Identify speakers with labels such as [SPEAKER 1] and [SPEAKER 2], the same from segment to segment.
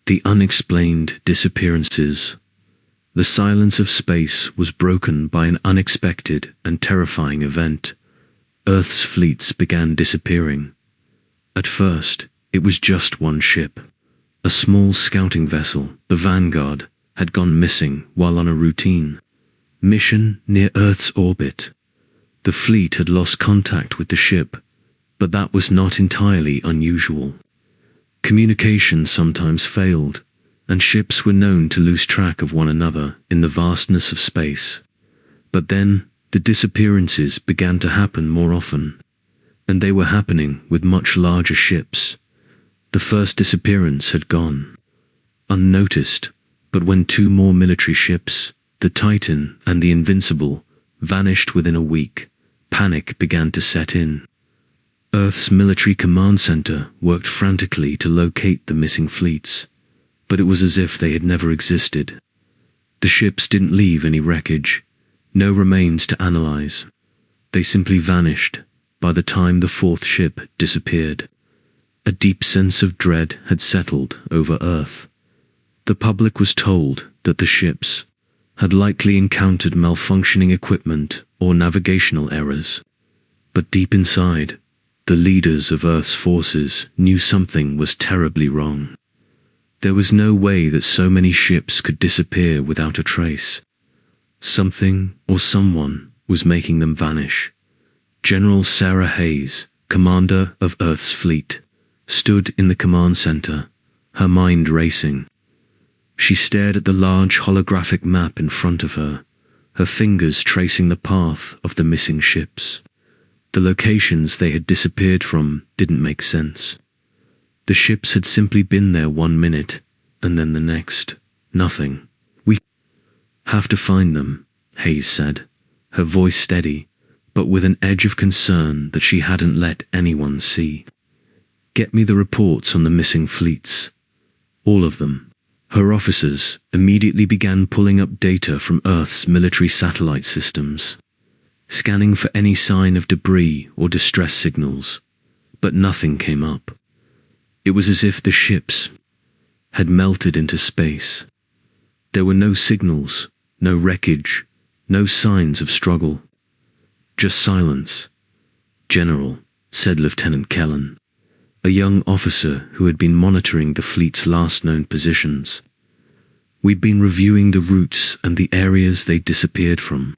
[SPEAKER 1] The unexplained disappearances. The silence of space was broken by an unexpected and terrifying event. Earth's fleets began disappearing. At first, it was just one ship. A small scouting vessel, the Vanguard, had gone missing while on a routine mission near Earth's orbit. The fleet had lost contact with the ship, but that was not entirely unusual. Communication sometimes failed, and ships were known to lose track of one another in the vastness of space. But then, the disappearances began to happen more often, and they were happening with much larger ships. The first disappearance had gone unnoticed, but when two more military ships, the Titan and the Invincible, vanished within a week, panic began to set in. Earth's military command center worked frantically to locate the missing fleets, but it was as if they had never existed. The ships didn't leave any wreckage, no remains to analyze. They simply vanished by the time the fourth ship disappeared. A deep sense of dread had settled over Earth. The public was told that the ships had likely encountered malfunctioning equipment or navigational errors. But deep inside, the leaders of Earth's forces knew something was terribly wrong. There was no way that so many ships could disappear without a trace. Something or someone was making them vanish. General Sarah Hayes, commander of Earth's fleet, stood in the command center, her mind racing. She stared at the large holographic map in front of her, her fingers tracing the path of the missing ships. The locations they had disappeared from didn't make sense. The ships had simply been there 1 minute, and then the next, nothing. "We have to find them," Hayes said, her voice steady, but with an edge of concern that she hadn't let anyone see. "Get me the reports on the missing fleets. All of them." Her officers immediately began pulling up data from Earth's military satellite systems, scanning for any sign of debris or distress signals, but nothing came up. It was as if the ships had melted into space. There were no signals, no wreckage, no signs of struggle. Just silence. "General," said Lieutenant Kellen, a young officer who had been monitoring the fleet's last known positions. "We'd been reviewing the routes and the areas they disappeared from.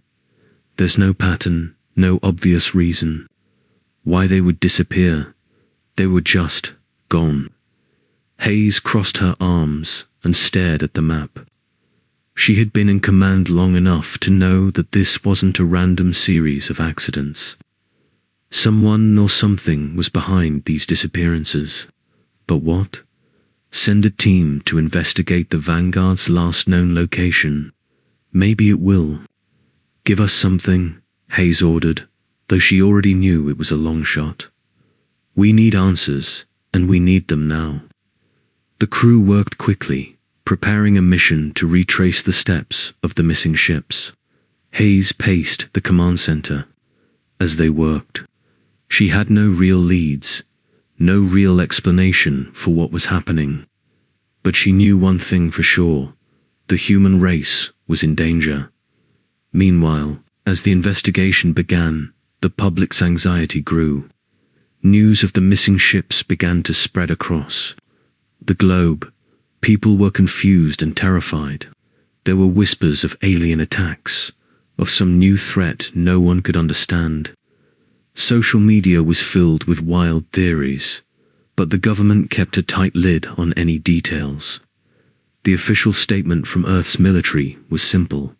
[SPEAKER 1] There's no pattern, no obvious reason why they would disappear. They were just gone." Hayes crossed her arms and stared at the map. She had been in command long enough to know that this wasn't a random series of accidents. Someone or something was behind these disappearances. But what? Send a team to investigate the Vanguard's last known location. "Maybe it will." "Give us something," Hayes ordered, though she already knew it was a long shot. "We need answers, and we need them now." The crew worked quickly, preparing a mission to retrace the steps of the missing ships. Hayes paced the command center. As they worked, she had no real leads, no real explanation for what was happening. But she knew one thing for sure: the human race was in danger. Meanwhile, as the investigation began, the public's anxiety grew. News of the missing ships began to spread across the globe. People were confused and terrified. There were whispers of alien attacks, of some new threat no one could understand. Social media was filled with wild theories, but the government kept a tight lid on any details. The official statement from Earth's military was simple: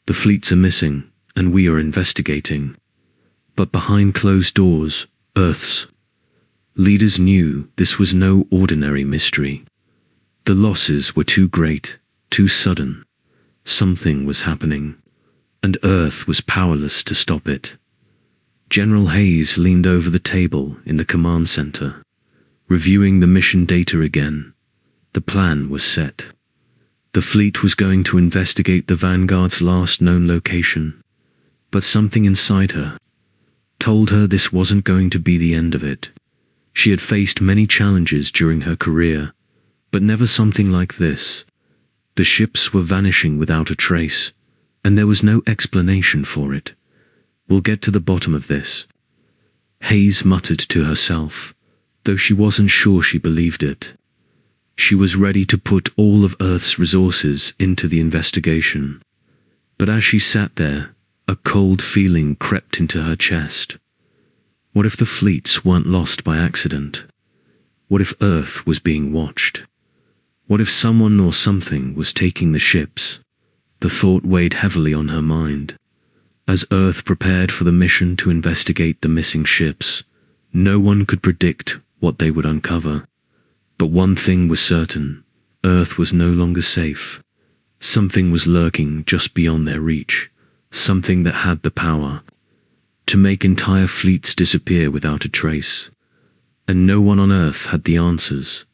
[SPEAKER 1] "The fleets are missing, and we are investigating." But behind closed doors, Earth's leaders knew this was no ordinary mystery. The losses were too great, too sudden. Something was happening, and Earth was powerless to stop it. General Hayes leaned over the table in the command center, reviewing the mission data again. The plan was set. The fleet was going to investigate the Vanguard's last known location, but something inside her told her this wasn't going to be the end of it. She had faced many challenges during her career, But never something like this. The ships were vanishing without a trace, and there was no explanation for it. We'll get to the bottom of this, Hayes muttered to herself, though she wasn't sure she believed it. She was ready to put all of Earth's resources into the investigation. But as she sat there, a cold feeling crept into her chest. What if the fleets weren't lost by accident? What if Earth was being watched? What if someone or something was taking the ships? The thought weighed heavily on her mind. As Earth prepared for the mission to investigate the missing ships, no one could predict what they would uncover. But one thing was certain: Earth was no longer safe. Something was lurking just beyond their reach, something that had the power to make entire fleets disappear without a trace. And no one on Earth had the answers.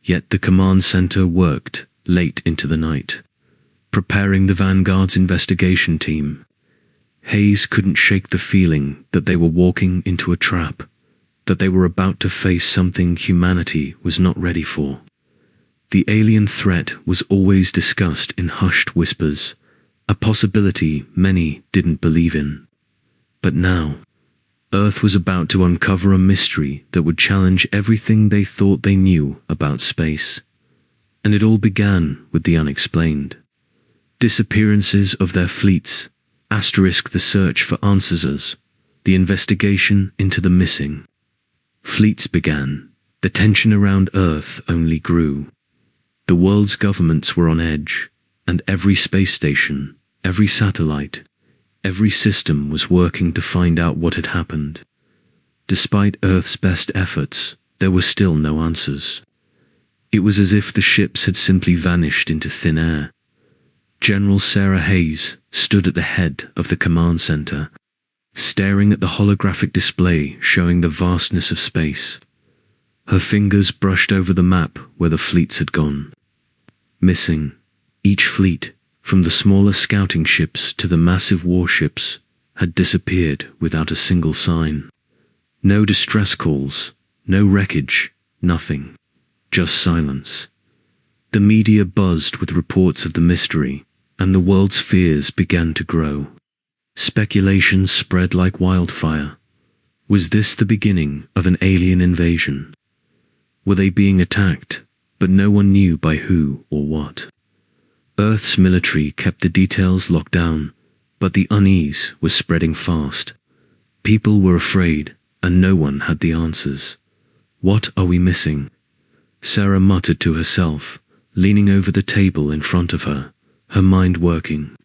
[SPEAKER 1] Yet the command center worked late into the night, preparing the Vanguard's investigation team. Hayes couldn't shake the feeling that they were walking into a trap, that they were about to face something humanity was not ready for. The alien threat was always discussed in hushed whispers, a possibility many didn't believe in. But now, Earth was about to uncover a mystery that would challenge everything they thought they knew about space. And it all began with the unexplained. Disappearances of their fleets, asterisk the search for answers, the investigation into the missing. Fleets began. The tension around Earth only grew. The world's governments were on edge, and every space station, every satellite, every system was working to find out what had happened. Despite Earth's best efforts, there were still no answers. It was as if the ships had simply vanished into thin air. General Sarah Hayes stood at the head of the command center, staring at the holographic display showing the vastness of space. Her fingers brushed over the map where the fleets had gone. Missing. Each fleet, from the smaller scouting ships to the massive warships, had disappeared without a single sign. No distress calls, no wreckage, nothing. Just silence. The media buzzed with reports of the mystery, and the world's fears began to grow. Speculation spread like wildfire. Was this the beginning of an alien invasion? Were they being attacked, but no one knew by who or what? Earth's military kept the details locked down, but the unease was spreading fast. People were afraid, and no one had the answers. What are we missing? Sarah muttered to herself, leaning over the table in front of her, her mind working.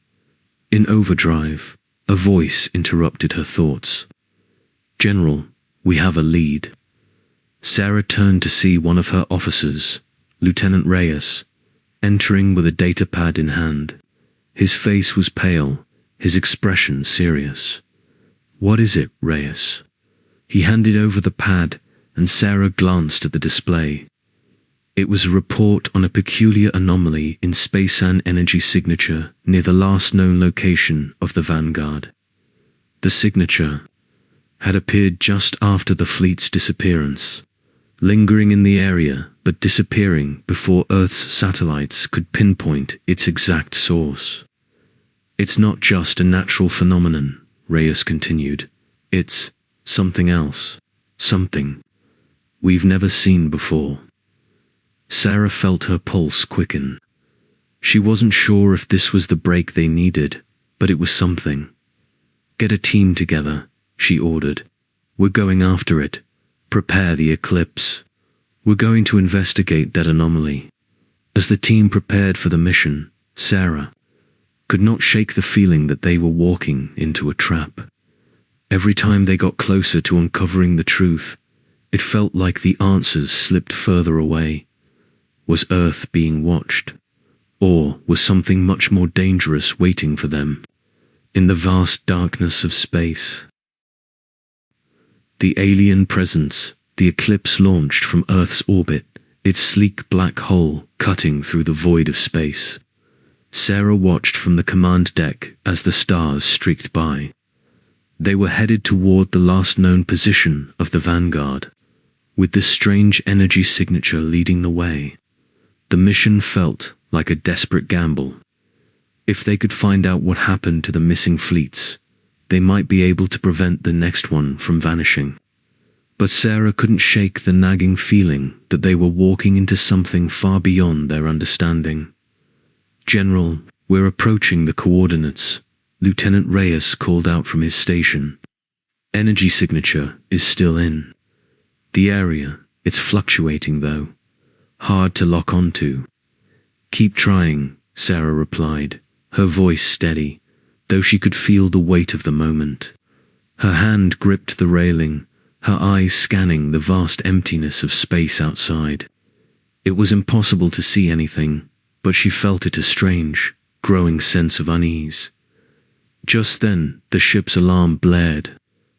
[SPEAKER 1] In overdrive, a voice interrupted her thoughts. "General, we have a lead." Sarah turned to see one of her officers, Lieutenant Reyes, entering with a data pad in hand. His face was pale, his expression serious. "What is it, Reyes?" He handed over the pad, and Sarah glanced at the display. It was a report on a peculiar anomaly in space and energy signature near the last known location of the Vanguard. The signature had appeared just after the fleet's disappearance, lingering in the area but disappearing before Earth's satellites could pinpoint its exact source. "It's not just a natural phenomenon," Reyes continued. "It's something else, something we've never seen before." Sarah felt her pulse quicken. She wasn't sure if this was the break they needed, but it was something. "Get a team together," she ordered. "We're going after it. Prepare the eclipse. We're going to investigate that anomaly." As the team prepared for the mission, Sarah could not shake the feeling that they were walking into a trap. Every time they got closer to uncovering the truth, it felt like the answers slipped further away. Was Earth being watched? Or was something much more dangerous waiting for them in the vast darkness of space? The alien presence, the eclipse launched from Earth's orbit, its sleek black hole cutting through the void of space. Sarah watched from the command deck as the stars streaked by. They were headed toward the last known position of the Vanguard, with the strange energy signature leading the way. The mission felt like a desperate gamble. If they could find out what happened to the missing fleets, they might be able to prevent the next one from vanishing. But Sarah couldn't shake the nagging feeling that they were walking into something far beyond their understanding. "General, we're approaching the coordinates," Lieutenant Reyes called out from his station. "Energy signature is still in. The area, it's fluctuating though. Hard to lock onto." "Keep trying," Sarah replied, her voice steady, though she could feel the weight of the moment. Her hand gripped the railing, her eyes scanning the vast emptiness of space outside. It was impossible to see anything, but she felt it a strange, growing sense of unease. Just then, the ship's alarm blared.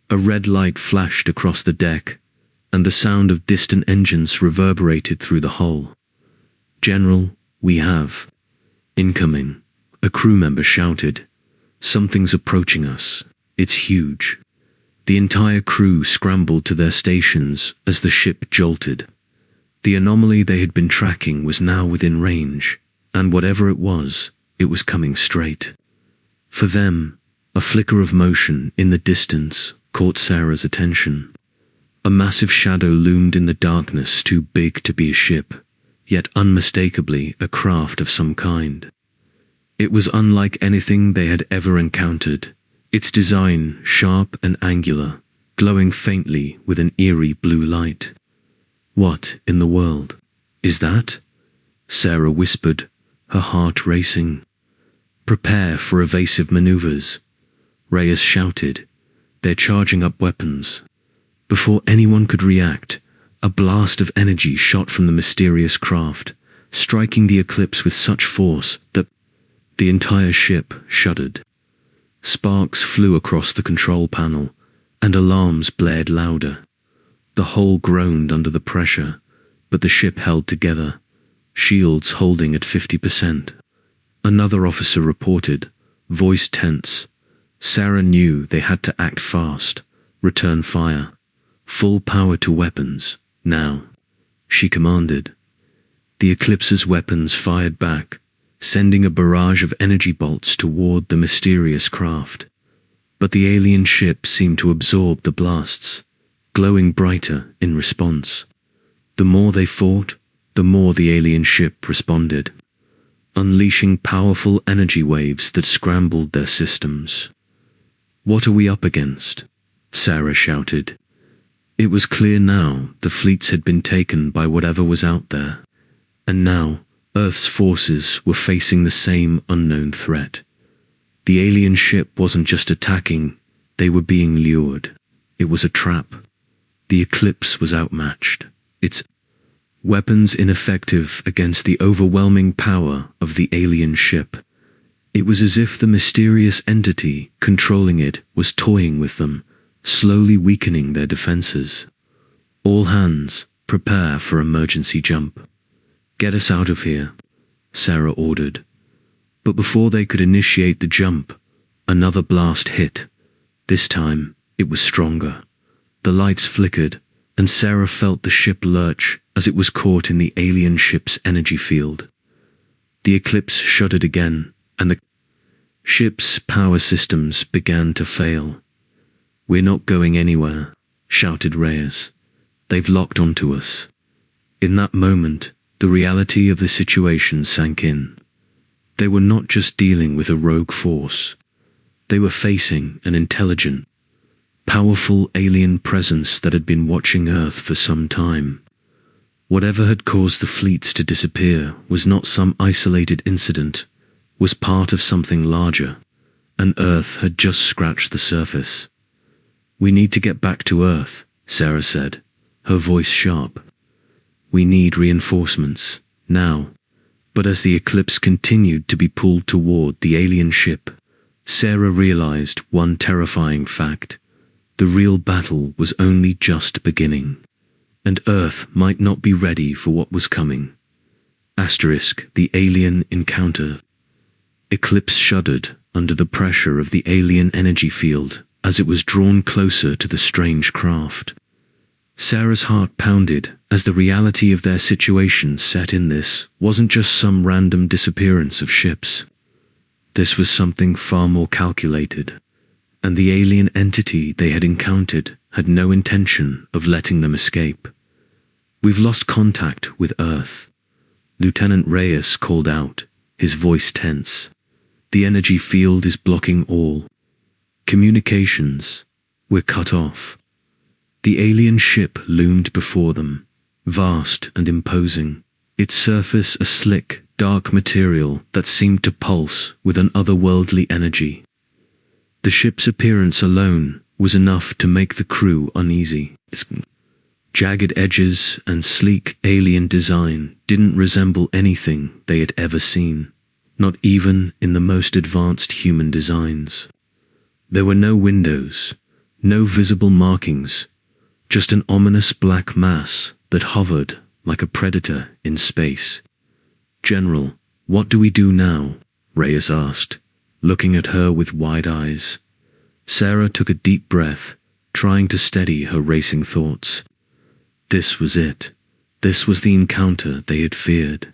[SPEAKER 1] A red light flashed across the deck, and the sound of distant engines reverberated through the hull. "General, we have incoming," a crew member shouted. "Something's approaching us. It's huge." The entire crew scrambled to their stations as the ship jolted. The anomaly they had been tracking was now within range, and whatever it was coming straight. For them, a flicker of motion in the distance caught Sarah's attention. A massive shadow loomed in the darkness, too big to be a ship, yet unmistakably a craft of some kind. It was unlike anything they had ever encountered, its design sharp and angular, glowing faintly with an eerie blue light. "What in the world is that?" Sarah whispered, her heart racing. "Prepare for evasive maneuvers," Reyes shouted. "They're charging up weapons." Before anyone could react, a blast of energy shot from the mysterious craft, striking the Eclipse with such force that the entire ship shuddered. Sparks flew across the control panel, and alarms blared louder. The hull groaned under the pressure, but the ship held together, shields holding at 50%. Another officer reported, voice tense. Sarah knew they had to act fast, return fire. Full power to weapons, now, she commanded. The Eclipse's weapons fired back, sending a barrage of energy bolts toward the mysterious craft. But the alien ship seemed to absorb the blasts, glowing brighter in response. The more they fought, the more the alien ship responded, unleashing powerful energy waves that scrambled their systems. "What are we up against?" Sarah shouted. It was clear now the fleets had been taken by whatever was out there, and now Earth's forces were facing the same unknown threat. The alien ship wasn't just attacking, they were being lured. It was a trap. The Eclipse was outmatched, its weapons ineffective against the overwhelming power of the alien ship. It was as if the mysterious entity controlling it was toying with them, slowly weakening their defenses. "All hands, prepare for emergency jump. Get us out of here," Sarah ordered. But before they could initiate the jump, another blast hit. This time, it was stronger. The lights flickered, and Sarah felt the ship lurch as it was caught in the alien ship's energy field. The Eclipse shuddered again, and the ship's power systems began to fail. "We're not going anywhere," shouted Reyes. "They've locked onto us." In that moment, the reality of the situation sank in. They were not just dealing with a rogue force. They were facing an intelligent, powerful alien presence that had been watching Earth for some time. Whatever had caused the fleets to disappear was not some isolated incident, was part of something larger, and Earth had just scratched the surface. "We need to get back to Earth," Sarah said, her voice sharp. "We need reinforcements, now." But as the Eclipse continued to be pulled toward the alien ship, Sarah realized one terrifying fact. The real battle was only just beginning, and Earth might not be ready for what was coming. The alien encounter. Eclipse shuddered under the pressure of the alien energy field as it was drawn closer to the strange craft. Sarah's heart pounded as the reality of their situation set in. This wasn't just some random disappearance of ships. This was something far more calculated, and the alien entity they had encountered had no intention of letting them escape. "We've lost contact with Earth," Lieutenant Reyes called out, his voice tense. "The energy field is blocking all communications. We're cut off." The alien ship loomed before them, vast and imposing, its surface a slick, dark material that seemed to pulse with an otherworldly energy. The ship's appearance alone was enough to make the crew uneasy. Its jagged edges and sleek alien design didn't resemble anything they had ever seen, not even in the most advanced human designs. There were no windows, no visible markings, just an ominous black mass that hovered like a predator in space. "General, what do we do now?" Reyes asked, looking at her with wide eyes. Sarah took a deep breath, trying to steady her racing thoughts. This was it. This was the encounter they had feared.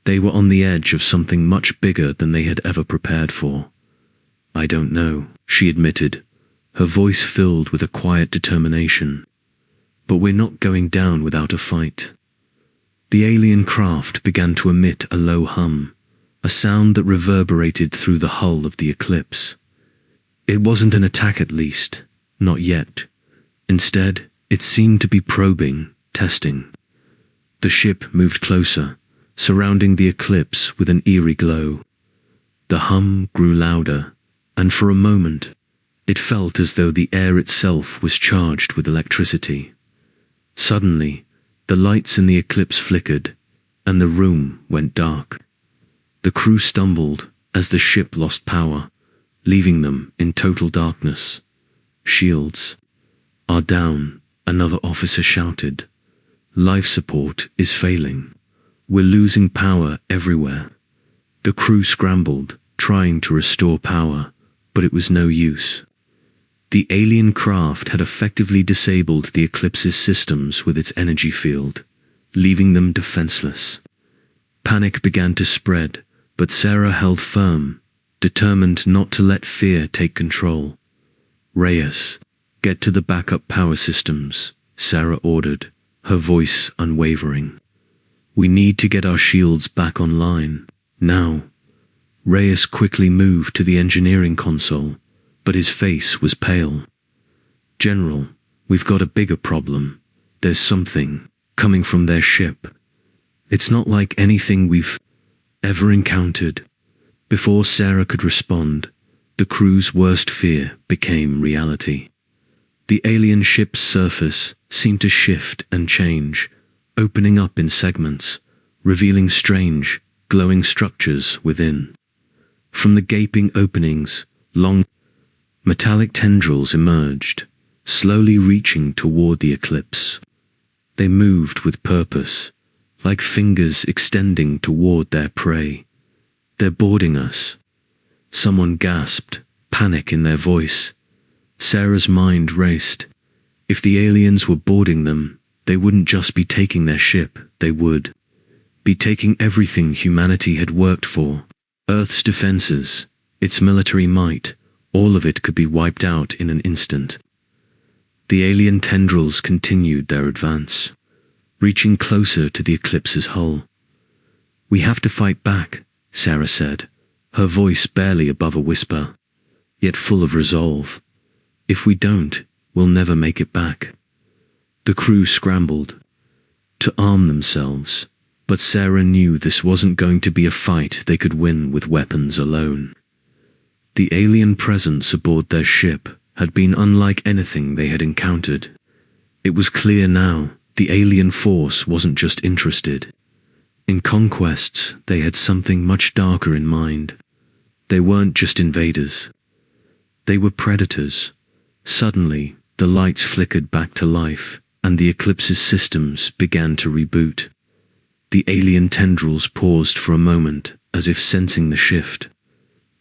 [SPEAKER 1] They were on the edge of something much bigger than they had ever prepared for. "I don't know," she admitted, her voice filled with a quiet determination. "But we're not going down without a fight." The alien craft began to emit a low hum, a sound that reverberated through the hull of the Eclipse. It wasn't an attack, at least, not yet. Instead, it seemed to be probing, testing. The ship moved closer, surrounding the Eclipse with an eerie glow. The hum grew louder, and for a moment, it felt as though the air itself was charged with electricity. Suddenly, the lights in the Eclipse flickered, and the room went dark. The crew stumbled as the ship lost power, leaving them in total darkness. "Shields are down," another officer shouted. "Life support is failing. We're losing power everywhere." The crew scrambled, trying to restore power, but it was no use. The alien craft had effectively disabled the Eclipse's systems with its energy field, leaving them defenseless. Panic began to spread, but Sarah held firm, determined not to let fear take control. "Reyes, get to the backup power systems," Sarah ordered, her voice unwavering. "We need to get our shields back online, now." Reyes quickly moved to the engineering console, but his face was pale. "General, we've got a bigger problem. There's something coming from their ship. It's not like anything we've ever encountered." Before Sarah could respond, the crew's worst fear became reality. The alien ship's surface seemed to shift and change, opening up in segments, revealing strange, glowing structures within. From the gaping openings, long, metallic tendrils emerged, slowly reaching toward the Eclipse. They moved with purpose, like fingers extending toward their prey. "They're boarding us," someone gasped, panic in their voice. Sarah's mind raced. If the aliens were boarding them, they wouldn't just be taking their ship, they would be taking everything humanity had worked for. Earth's defenses, its military might, all of it could be wiped out in an instant. The alien tendrils continued their advance, reaching closer to the Eclipse's hull. "We have to fight back," Sarah said, her voice barely above a whisper, yet full of resolve. "If we don't, we'll never make it back." The crew scrambled to arm themselves, but Sarah knew this wasn't going to be a fight they could win with weapons alone. The alien presence aboard their ship had been unlike anything they had encountered. It was clear now the alien force wasn't just interested in conquests, they had something much darker in mind. They weren't just invaders. They were predators. Suddenly, the lights flickered back to life, and the Eclipse's systems began to reboot. The alien tendrils paused for a moment, as if sensing the shift.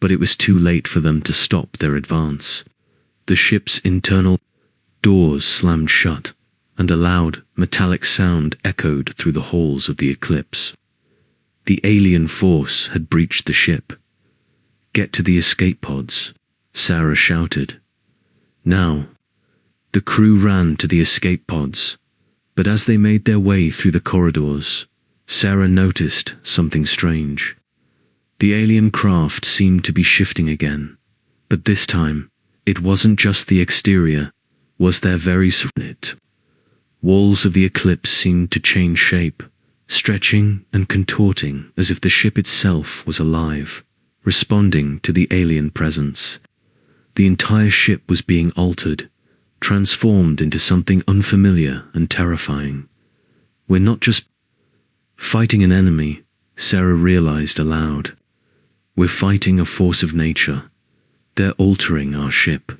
[SPEAKER 1] But it was too late for them to stop their advance. The ship's internal doors slammed shut, and a loud, metallic sound echoed through the halls of the Eclipse. The alien force had breached the ship. "Get to the escape pods," Sarah shouted. Now, the crew ran to the escape pods, but as they made their way through the corridors, Sarah noticed something strange. The alien craft seemed to be shifting again, but this time, it wasn't just the exterior, was their very surroundings. Walls of the Eclipse seemed to change shape, stretching and contorting as if the ship itself was alive, responding to the alien presence. The entire ship was being altered, transformed into something unfamiliar and terrifying. "We're not just fighting an enemy," Sarah realized aloud. "We're fighting a force of nature. They're altering our ship.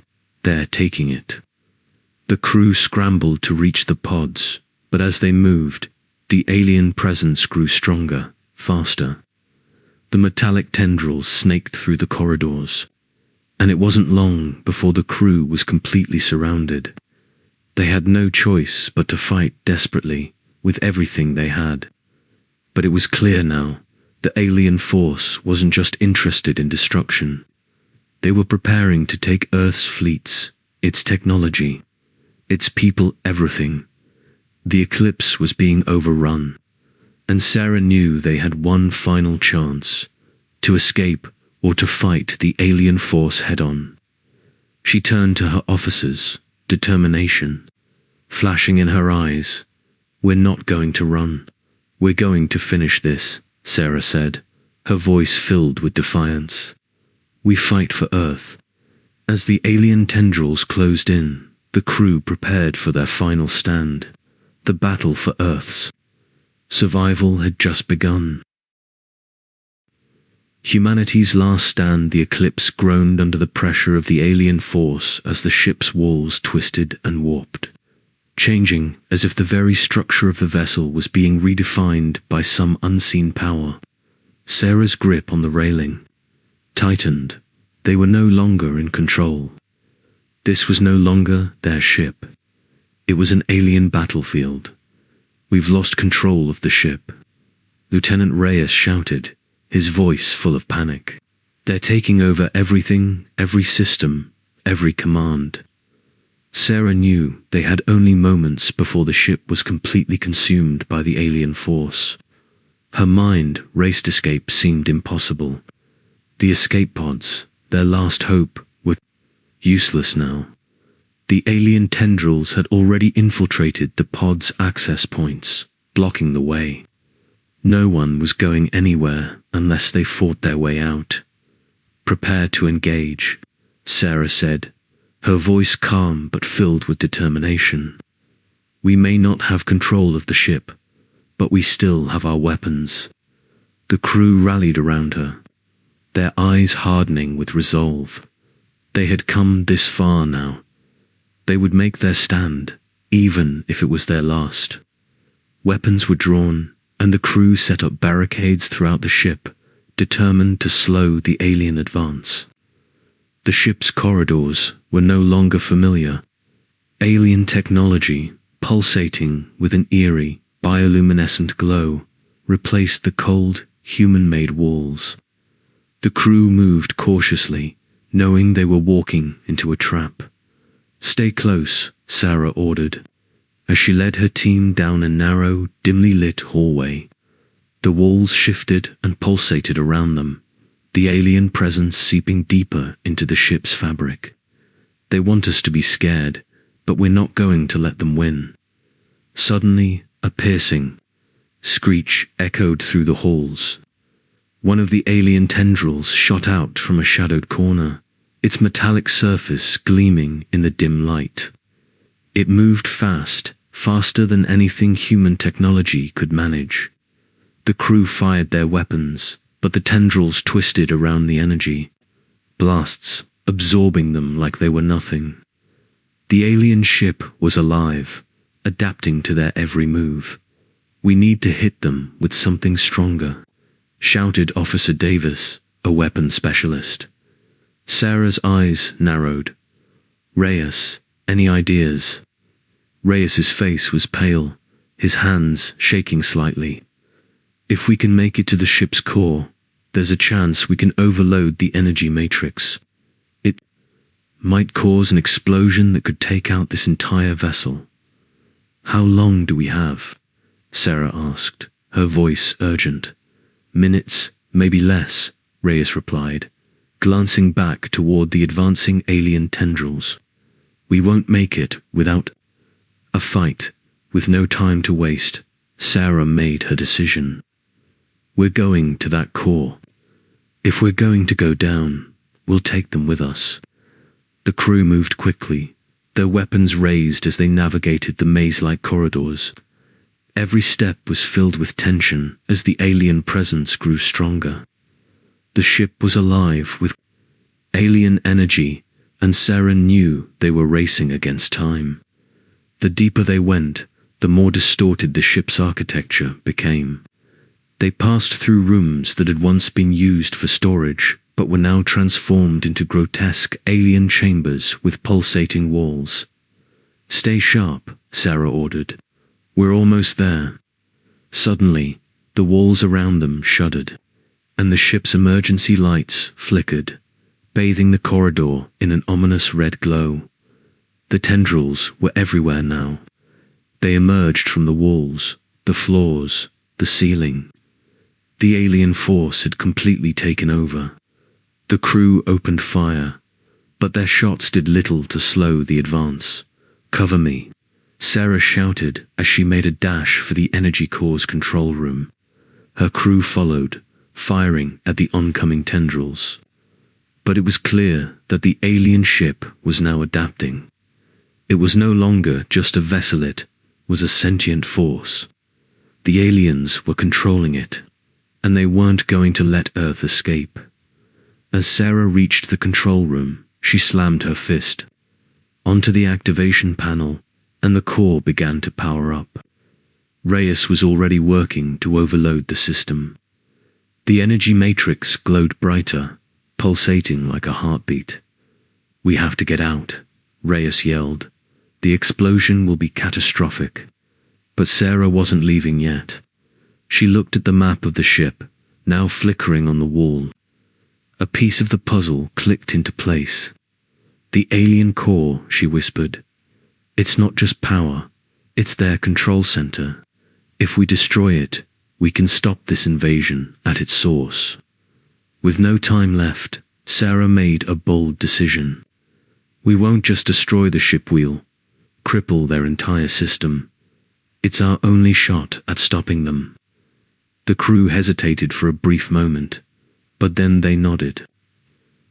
[SPEAKER 1] They're taking it." The crew scrambled to reach the pods, but as they moved, the alien presence grew stronger, faster. The metallic tendrils snaked through the corridors, and it wasn't long before the crew was completely surrounded. They had no choice but to fight desperately with everything they had. But it was clear now, the alien force wasn't just interested in destruction. They were preparing to take Earth's fleets, its technology, its people, everything. The Eclipse was being overrun, and Sarah knew they had one final chance, to escape or to fight the alien force head-on. She turned to her officers, determination flashing in her eyes. "We're not going to run. We're going to finish this," Sarah said, her voice filled with defiance. "We fight for Earth." As the alien tendrils closed in, the crew prepared for their final stand. The battle for Earth's survival had just begun. Humanity's last stand, the Eclipse groaned under the pressure of the alien force as the ship's walls twisted and warped, changing as if the very structure of the vessel was being redefined by some unseen power. Sarah's grip on the railing tightened. They were no longer in control. This was no longer their ship. It was an alien battlefield. "We've lost control of the ship," Lieutenant Reyes shouted, his voice full of panic. "They're taking over everything, every system, every command." Sarah knew they had only moments before the ship was completely consumed by the alien force. Her mind raced. Escape seemed impossible. The escape pods, their last hope, were useless now. The alien tendrils had already infiltrated the pod's access points, blocking the way. No one was going anywhere unless they fought their way out. "Prepare to engage," Sarah said, her voice calm but filled with determination. "We may not have control of the ship, but we still have our weapons." The crew rallied around her, their eyes hardening with resolve. They had come this far now. They would make their stand, even if it was their last. Weapons were drawn, and the crew set up barricades throughout the ship, determined to slow the alien advance. The ship's corridors were no longer familiar. Alien technology, pulsating with an eerie, bioluminescent glow, replaced the cold, human-made walls. The crew moved cautiously, knowing they were walking into a trap. "Stay close," Sarah ordered, as she led her team down a narrow, dimly lit hallway. The walls shifted and pulsated around them, the alien presence seeping deeper into the ship's fabric. "They want us to be scared, but we're not going to let them win." Suddenly, a piercing screech echoed through the halls. One of the alien tendrils shot out from a shadowed corner, its metallic surface gleaming in the dim light. It moved fast, faster than anything human technology could manage. The crew fired their weapons, but the tendrils twisted around the energy, blasts absorbing them like they were nothing. The alien ship was alive, adapting to their every move. "We need to hit them with something stronger," shouted Officer Davis, a weapon specialist. Sarah's eyes narrowed. "Reyes, any ideas?" Reyes's face was pale, his hands shaking slightly. "If we can make it to the ship's core, there's a chance we can overload the energy matrix. It might cause an explosion that could take out this entire vessel." "How long do we have?" Sarah asked, her voice urgent. "Minutes, maybe less," Reyes replied, glancing back toward the advancing alien tendrils. "We won't make it without a fight." With no time to waste, Sarah made her decision. "We're going to that core. If we're going to go down, we'll take them with us." The crew moved quickly, their weapons raised as they navigated the maze-like corridors. Every step was filled with tension as the alien presence grew stronger. The ship was alive with alien energy, and Sarah knew they were racing against time. The deeper they went, the more distorted the ship's architecture became. They passed through rooms that had once been used for storage, but were now transformed into grotesque alien chambers with pulsating walls. "Stay sharp," Sarah ordered. "We're almost there." Suddenly, the walls around them shuddered, and the ship's emergency lights flickered, bathing the corridor in an ominous red glow. The tendrils were everywhere now. They emerged from the walls, the floors, the ceiling. The alien force had completely taken over. The crew opened fire, but their shots did little to slow the advance. "Cover me," Sarah shouted as she made a dash for the energy core's control room. Her crew followed, firing at the oncoming tendrils. But it was clear that the alien ship was now adapting. It was no longer just a vessel, it was a sentient force. The aliens were controlling it, and they weren't going to let Earth escape. As Sarah reached the control room, she slammed her fist onto the activation panel, and the core began to power up. Reyes was already working to overload the system. The energy matrix glowed brighter, pulsating like a heartbeat. "We have to get out," Reyes yelled. "The explosion will be catastrophic." But Sarah wasn't leaving yet. She looked at the map of the ship, now flickering on the wall. A piece of the puzzle clicked into place. "The alien core," she whispered. "It's not just power, it's their control center. If we destroy it, we can stop this invasion at its source." With no time left, Sarah made a bold decision. "We won't just destroy the ship, we'll cripple their entire system. It's our only shot at stopping them." The crew hesitated for a brief moment, but then they nodded.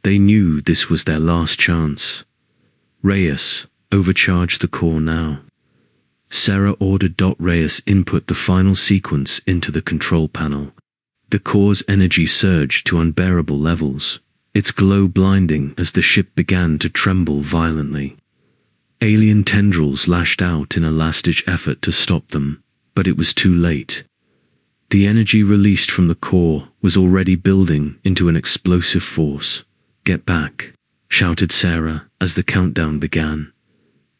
[SPEAKER 1] They knew this was their last chance. "Reyes, overcharge the core now." Sarah ordered. Reyes input the final sequence into the control panel. The core's energy surged to unbearable levels, its glow blinding as the ship began to tremble violently. Alien tendrils lashed out in a last-ditch effort to stop them, but it was too late. The energy released from the core was already building into an explosive force. "Get back," shouted Sarah as the countdown began.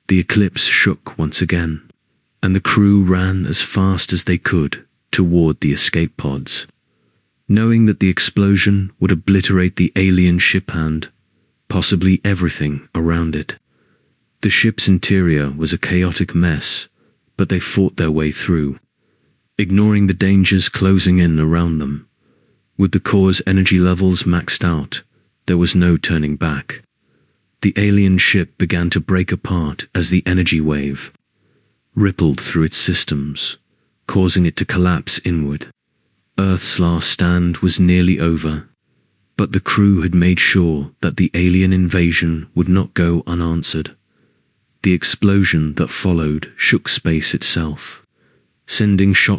[SPEAKER 1] The eclipse shook once again, and the crew ran as fast as they could toward the escape pods, knowing that the explosion would obliterate the alien ship and possibly everything around it. The ship's interior was a chaotic mess, but they fought their way through, ignoring the dangers closing in around them. With the core's energy levels maxed out, there was no turning back. The alien ship began to break apart as the energy wave rippled through its systems, causing it to collapse inward. Earth's last stand was nearly over, but the crew had made sure that the alien invasion would not go unanswered. The explosion that followed shook space itself, sending shock